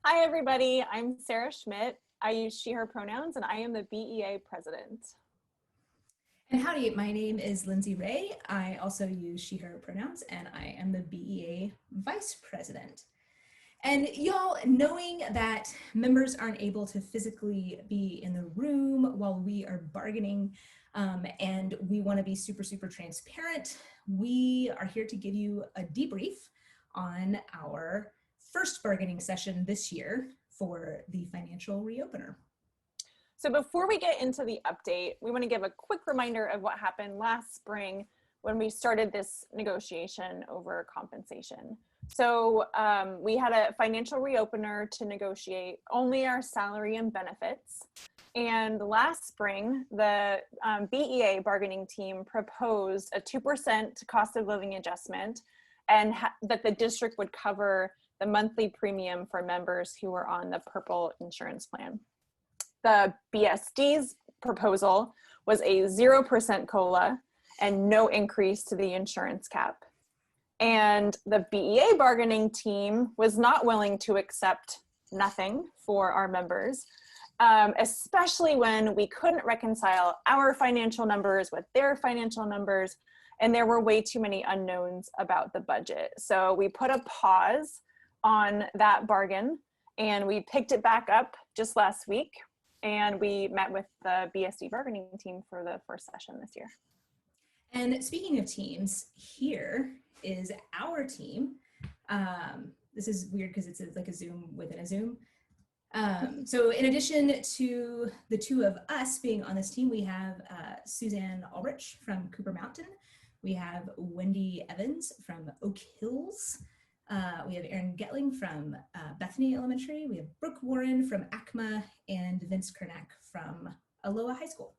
Hi, everybody. I'm Sara Schmitt. I use she, her pronouns, and I am the BEA president. And howdy, my name is Lindsay Ray. I also use she, her pronouns, and I am the BEA vice president. And y'all, knowing that members aren't able to physically be in the room while we are bargaining, and we want to be super, super transparent, we are here to give you a debrief on our first bargaining session this year for the financial reopener. So before we get into the update, we want to give a quick reminder of what happened last spring when we started this negotiation over compensation. So we had a financial reopener to negotiate only our salary and benefits. And last spring, the BEA bargaining team proposed a 2% cost of living adjustment and that the district would cover the monthly premium for members who were on the purple insurance plan. The BSD's proposal was a 0% COLA and no increase to the insurance cap. And the BEA bargaining team was not willing to accept nothing for our members, especially when we couldn't reconcile our financial numbers with their financial numbers, and there were way too many unknowns about the budget. So we put a pause on that bargain, and we picked it back up just last week, and we met with the BSD bargaining team for the first session this year. And speaking of teams, here is our team. This is weird because it's like a Zoom within a Zoom. So in addition to the two of us being on this team, we have Suzanne Ulrich from Cooper Mountain. We have Wendy Evans from Oak Hills. We have Erin Getling from Bethany Elementary. We have Brooke Warren from ACMA and Vince Kernack from Aloha High School.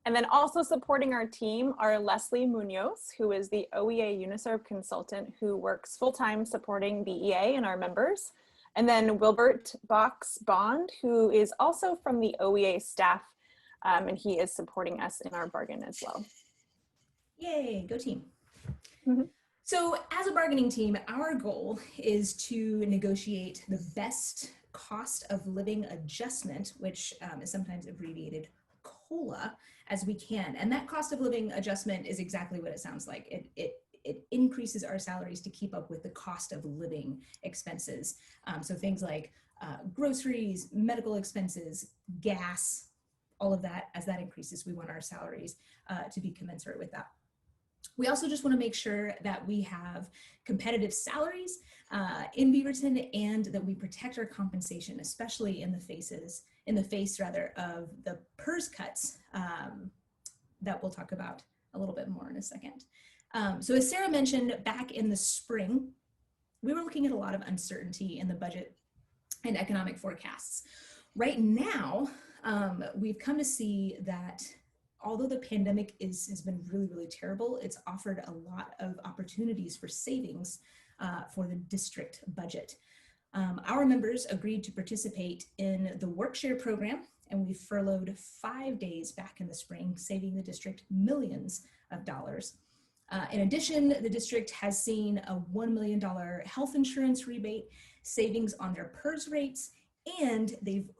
And then also supporting our team are Leslie Munoz, who is the OEA Uniserv consultant who works full-time supporting BEA and our members. And then Wilbert Box Bond, who is also from the OEA staff, and he is supporting us in our bargain as well. Yay, go team. Mm-hmm. So as a bargaining team, our goal is to negotiate the best cost of living adjustment, which is sometimes abbreviated COLA, as we can. And that cost of living adjustment is exactly what it sounds like. It increases our salaries to keep up with the cost of living expenses. So things like groceries, medical expenses, gas, all of that, as that increases, we want our salaries to be commensurate with that. We also just want to make sure that we have competitive salaries in Beaverton and that we protect our compensation, especially in the face of the PERS cuts that we'll talk about a little bit more in a second. So as Sara mentioned, back in the spring, we were looking at a lot of uncertainty in the budget and economic forecasts. Right now, we've come to see that although the pandemic has been really, really terrible, it's offered a lot of opportunities for savings for the district budget. Our members agreed to participate in the Workshare program, and we furloughed 5 days back in the spring, saving the district millions of dollars. In addition, the district has seen a $1 million health insurance rebate, savings on their PERS rates, and they've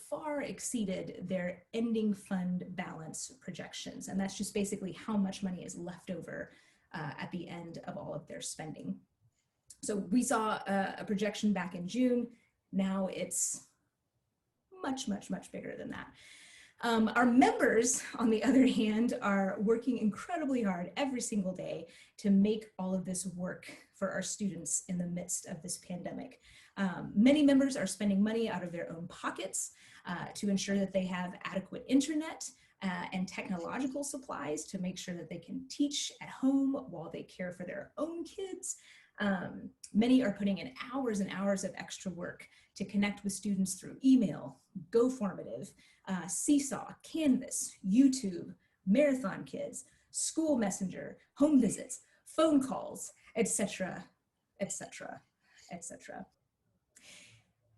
far exceeded their ending fund balance projections. And that's just basically how much money is left over at the end of all of their spending. So we saw a projection back in June. Now it's much bigger than that. Our members, on the other hand, are working incredibly hard every single day to make all of this work for our students in the midst of this pandemic. Many members are spending money out of their own pockets to ensure that they have adequate internet and technological supplies to make sure that they can teach at home while they care for their own kids. Many are putting in hours and hours of extra work to connect with students through email, GoFormative, Seesaw, Canvas, YouTube, Marathon Kids, School Messenger, home visits, phone calls, etc., etc., etc.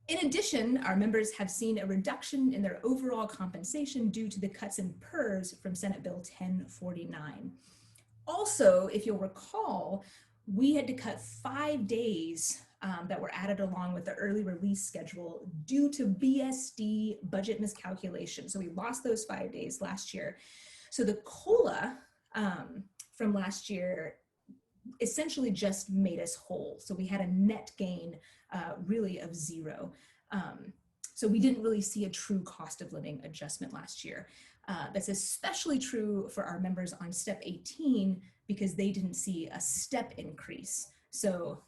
In addition, our members have seen a reduction in their overall compensation due to the cuts in PERS from Senate Bill 1049. Also, if you'll recall, we had to cut 5 days that were added along with the early release schedule due to BSD budget miscalculation. So we lost those 5 days last year. So the COLA from last year essentially just made us whole. So we had a net gain really of 0. So we didn't really see a true cost of living adjustment last year. That's especially true for our members on step 18 because they didn't see a step increase. So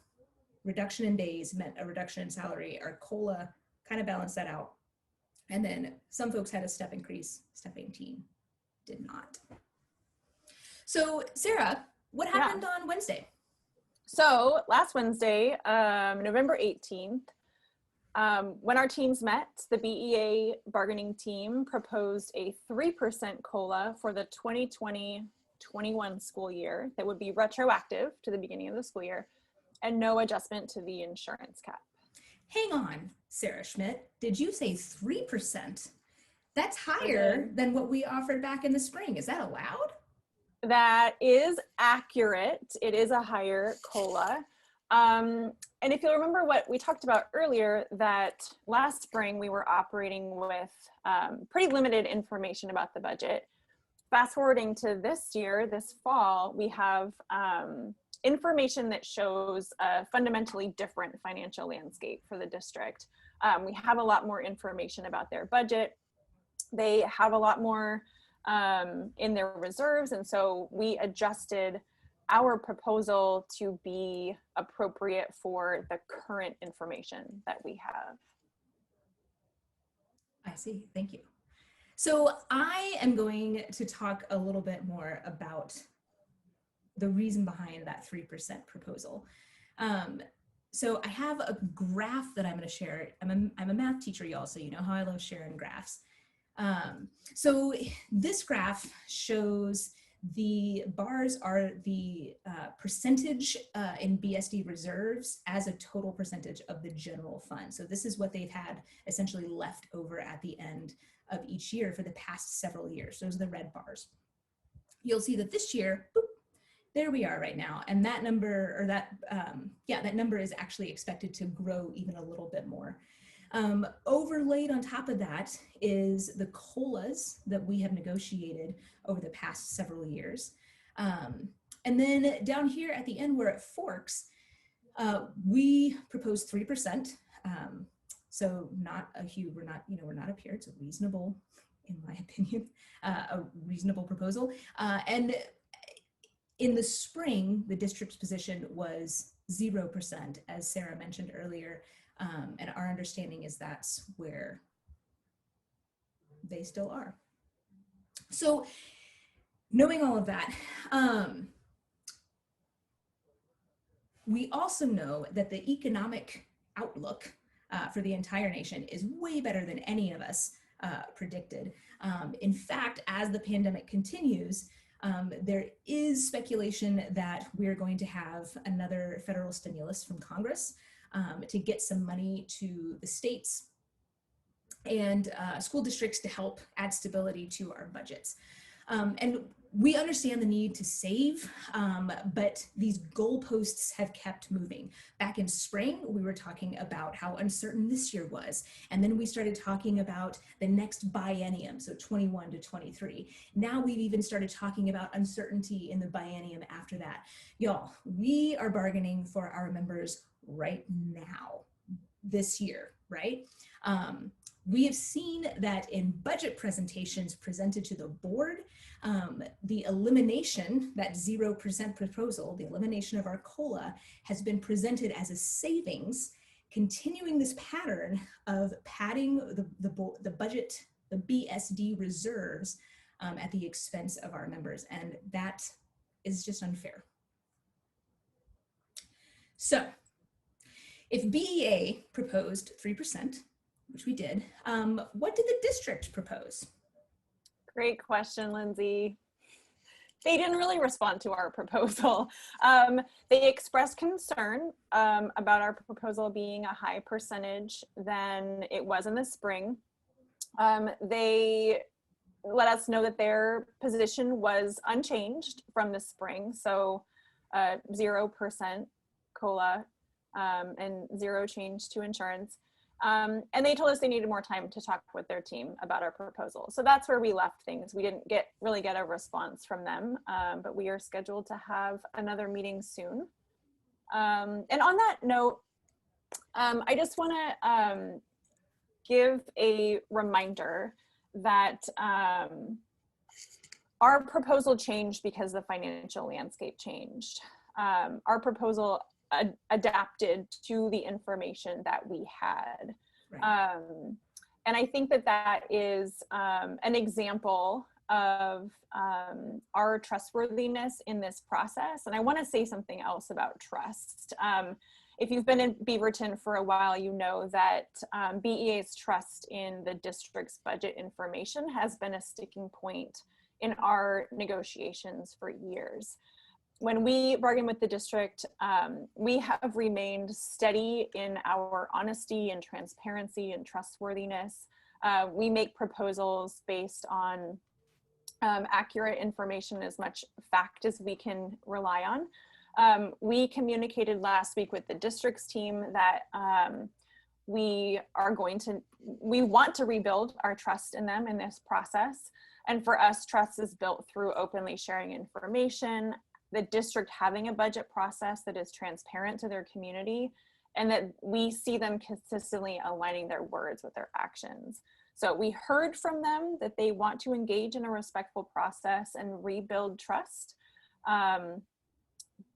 reduction in days meant a reduction in salary. Our COLA kind of balanced that out. And then some folks had a step increase, step 18 did not. So Sarah, what happened on Wednesday? So last Wednesday, November 18th, when our teams met, the BEA Bargaining Team proposed a 3% COLA for the 2020-21 school year that would be retroactive to the beginning of the school year and no adjustment to the insurance cap. Hang on, Sarah Schmitt, did you say 3%? That's higher than what we offered back in the spring. Is that allowed? That is accurate. It is a higher COLA. And if you'll remember what we talked about earlier, that last spring we were operating with pretty limited information about the budget. Fast forwarding to this year, this fall, we have information that shows a fundamentally different financial landscape for the district. We have a lot more information about their budget. They have a lot more in their reserves, and so we adjusted our proposal to be appropriate for the current information that we have. I see, thank you. So I am going to talk a little bit more about the reason behind that 3% proposal. So I have a graph that I'm going to share. I'm a math teacher, y'all, so you know how I love sharing graphs. So this graph shows the bars are the percentage in BSD reserves as a total percentage of the general fund. So this is what they've had essentially left over at the end of each year for the past several years. Those are the red bars. You'll see that this year, boop, there we are right now. And that number, or that, that number is actually expected to grow even a little bit more. Overlaid on top of that is the COLAs that we have negotiated over the past several years. And then down here at the end where it forks, we proposed 3%. So not a huge, we're not up here, it's a reasonable, in my opinion, a reasonable proposal. And in the spring, the district's position was 0%, as Sarah mentioned earlier. And our understanding is that's where they still are. So knowing all of that, we also know that the economic outlook for the entire nation is way better than any of us predicted. In fact, as the pandemic continues, there is speculation that we're going to have another federal stimulus from Congress to get some money to the states and school districts to help add stability to our budgets. And we understand the need to save, but these goalposts have kept moving. Back in spring, we were talking about how uncertain this year was. And then we started talking about the next biennium, so 21 to 23. Now we've even started talking about uncertainty in the biennium after that. Y'all, we are bargaining for our members right now, this year, right? We have seen that in budget presentations presented to the board, the elimination, that 0% proposal, the elimination of our COLA has been presented as a savings, continuing this pattern of padding the budget, the BSD reserves at the expense of our members. And that is just unfair. So if BEA proposed 3%, which we did, what did the district propose? Great question, Lindsay. They didn't really respond to our proposal. They expressed concern about our proposal being a high percentage than it was in the spring. They let us know that their position was unchanged from the spring, so 0% COLA and zero change to insurance. And they told us they needed more time to talk with their team about our proposal. So that's where we left things. We didn't really get a response from them, but we are scheduled to have another meeting soon. And on that note, I just want to give a reminder that our proposal changed because the financial landscape changed. Our proposal adapted to the information that we had. Right. And I think that that is an example of our trustworthiness in this process. And I want to say something else about trust. If you've been in Beaverton for a while, you know that BEA's trust in the district's budget information has been a sticking point in our negotiations for years. When we bargain with the district, we have remained steady in our honesty and transparency and trustworthiness. We make proposals based on accurate information, as much fact as we can rely on. We communicated last week with the district's team that we want to rebuild our trust in them in this process. And for us, trust is built through openly sharing information, the district having a budget process that is transparent to their community, and that we see them consistently aligning their words with their actions. So we heard from them that they want to engage in a respectful process and rebuild trust.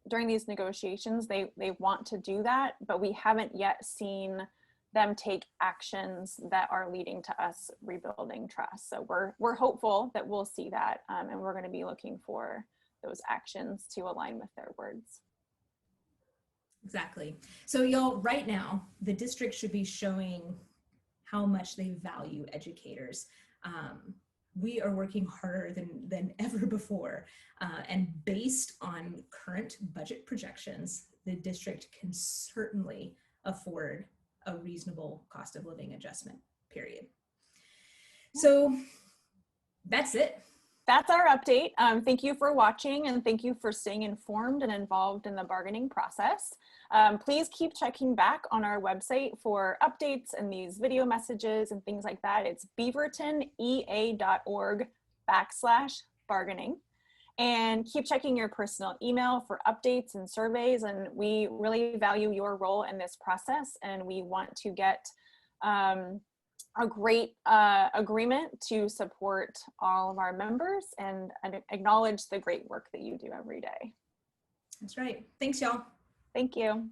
During these negotiations, they want to do that, but we haven't yet seen them take actions that are leading to us rebuilding trust. So we're hopeful that we'll see that, and we're going to be looking for those actions to align with their words. Exactly. So y'all, right now, the district should be showing how much they value educators. We are working harder than ever before. And based on current budget projections, the district can certainly afford a reasonable cost of living adjustment, period. So that's it. That's our update. Thank you for watching, and thank you for staying informed and involved in the bargaining process. Please keep checking back on our website for updates and these video messages and things like that. It's beavertonea.org/bargaining. And keep checking your personal email for updates and surveys. And we really value your role in this process, and we want to get a great agreement to support all of our members and acknowledge the great work that you do every day. That's right. Thanks, y'all. Thank you.